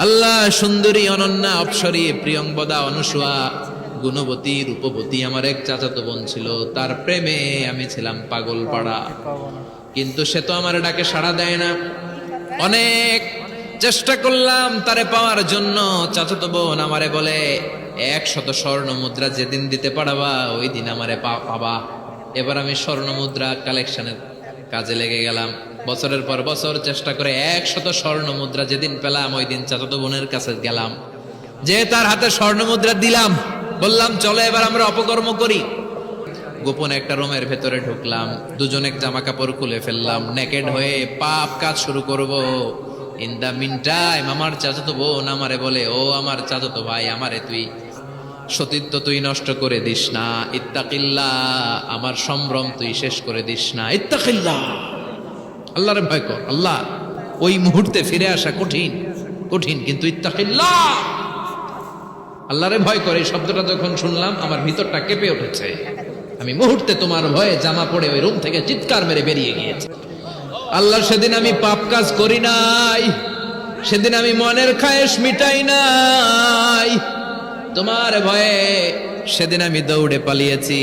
আল্লাহ সুন্দরী অনন্যা অপ্সরী প্রিয়ংবদা অনুসুয়া গুণবতী রূপবতী আমার এক চাচাতো বোন ছিল, তার প্রেমে আমি ছিলাম পাগল পাড়া। কিন্তু সে তো আমার ডাকে সাড়া দেয় না। অনেক চেষ্টা করলাম তারে পাওয়ার জন্য। চাচাতো বোন আমারে বলে 100 স্বর্ণ মুদ্রা যেদিন দিতে পারবা ওই দিন আমারে পাবা। এবার আমি স্বর্ণ মুদ্রা কালেকশনের কাজে লেগে গেলাম। বছরের পর বছর চেষ্টা করে 100 স্বর্ণ মুদ্রা যেদিন পেলাম ওই দিন চাচাতো বোনের কাছে গেলাম, যে তার হাতে স্বর্ণ মুদ্রা দিলাম, বললাম চলো এবার আমরা অপকর্ম করি। গোপনে একটা রুমের ভেতরে ঢুকলাম, দুজনে জামা কাপড় খুলে ফেললাম, নেকেড হয়ে পাপ কাজ শুরু করব। ইন দা মিন টাইম আমার চাচাতো বোন আমারে বলে, ও আমার চাচাতো ভাই, আমারে তুই সতীত্ব তুই নষ্ট করে দিস না, ইত্তাকিল্লাহ, আমার সম্ভ্রম তুই শেষ করে দিস না, ইত্তাকিল্লাহ, আল্লাহরে ভয় কর। আল্লাহ ওই মুহূর্তে ফিরে আসা কঠিন কঠিন, কিন্তু ইত্তাকিল্লাহ, আল্লাহরে ভয় করে এই শব্দটা যখন শুনলাম আমার ভিতরটা কেঁপে উঠেছে। আমি মুহূর্তে তোমার ভয়ে জামা পড়ে ওই রুম থেকে চিৎকার মেরে বেরিয়ে গিয়েছি। আল্লাহ সেদিন আমি পাপ কাজ করি নাই, সেদিন আমি মনের খায়েশ মিটাই নাই, তোমার ভয়ে সেদিন আমি দৌড়ে পালিয়েছি।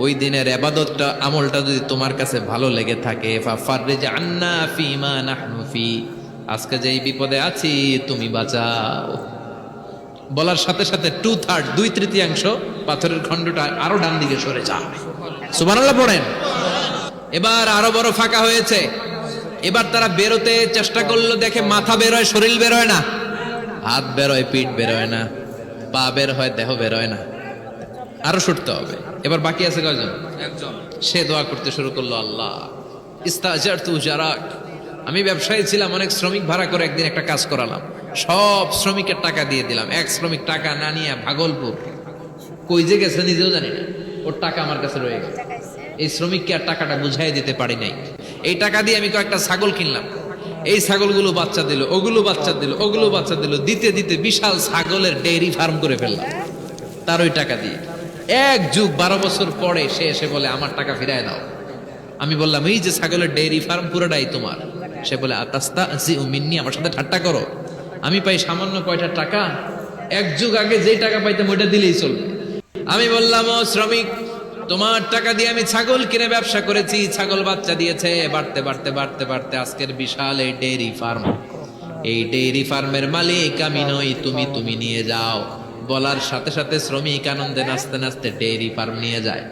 ওই দিনের ইবাদতটা আমলটা যদি তোমার কাছে ভালো লেগে থাকে, ফাফাররিজ আন্না ফিমা নাহনু ফি, আজকে যেই বিপদে আছি তুমি বাঁচাও। বলার সাথে সাথে 2/3 2/3 পাথরের খণ্ডটা আরো ডান দিকে সরে যায়। সুবহানাল্লাহ পড়েন। এবার আরো বড় ফাঁকা হয়েছে। এবার তারা বেরোতে চেষ্টা করলো, দেখে মাথা বের হয়, শরীর বের হয় না, হাত বের হয়, পিঠ বের হয় না, পা বের হয়, দেহ বের হয় না, আরো ছুটতে হবে। এবার বাকি আছে কয়জন? একজন। সে দোয়া করতে শুরু করলো, আল্লাহ ইস্তাজারতু জারাক, আমি ব্যবসায়ী ছিলাম, অনেক শ্রমিক ভাড়া করে একদিন একটা কাজ করালাম, সব শ্রমিকের টাকা দিয়ে দিলাম। এক শ্রমিক টাকা না নিয়ে ভাগলপুর কই যে গেছে নিজেও জানি না, ওর টাকা আমার কাছে রয়ে গেছে। এই শ্রমিককে আর টাকাটা বুঝাই দিতে পারি নাই। এই টাকা দিয়ে আমি কয়েকটা ছাগল কিনলাম, এই ছাগলগুলো বাচ্চা দিল, ওগুলো বাচ্চা দিল, ওগুলো বাচ্চা দিল, দিতে দিতে বিশাল ছাগলের ডেইরি ফার্ম করে ফেললাম তার ওই টাকা দিয়ে। 1 যুগ 12 বছর পরে সে এসে বলে আমার টাকা ফিরায় দাও। আমি বললাম এই যে ছাগলের ডেইরি ফার্ম পুরোটাই তোমার। সে বলে আতাস্তাজি মিন্নি, আমার সাথে ঠাট্টা করো? আমি পাই সামান্য কয়টা টাকা, 1 যুগ আগে যেই টাকা পাইতাম ওইটা দিলেই চলবে। আমি বললাম, ও শ্রমিক, তোমার টাকা দিয়ে আমি ছাগল কিনে ব্যবসা করেছি, ছাগল বাচ্চা দিয়েছে, বাড়তে বাড়তে বাড়তে বাড়তে আজকের বিশাল এই ডেইরি ফার্ম, এই ডেইরি ফার্মের মালিক আমি নই, তুমি নিয়ে যাও। বলার সাথে সাথে শ্রমিক আনন্দে নাচতে নাচতে ডেইরি ফার্ম নিয়ে যায়।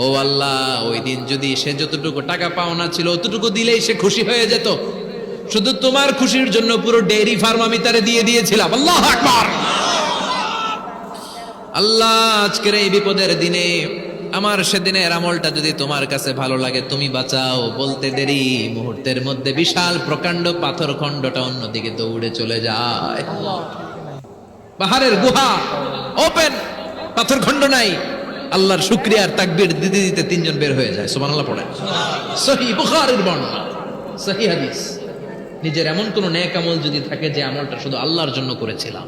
ও আল্লাহ, ওই দিন যদি সে যতটুকু টাকা পাওনা ছিল অতটুকু দিলেই সে খুশি হয়ে যেত, শুধু তোমার খুশির জন্য পুরো ডেইরি ফার্ম আমি তারে দিয়ে দিয়েছিলাম। আল্লাহু আকবার। আল্লাহ আজকের এই বিপদের দিনে আমার সেদিনের আমলটা যদি তোমার কাছে ভালো লাগে তুমি বাঁচাও। বলতে দেরি, মুহূর্তের মধ্যে বিশাল প্রকাণ্ড পাথর খণ্ডটা অন্যদিকে দৌড়ে চলে যায়। পাহাড়ের গুহা ওপেন, পাথর খণ্ড নাই। আল্লাহর শুকরিয়ার তাকবীর দিতে দিতে 3 জন বের হয়ে যায়। সুবহানাল্লাহ পড়েন। সহিহ বুখারীর বর্ণনা, সহিহ হাদিস। নিজের এমন কোন নেক আমল যদি থাকে যে আমলটা শুধু আল্লাহর জন্য করেছিলাম,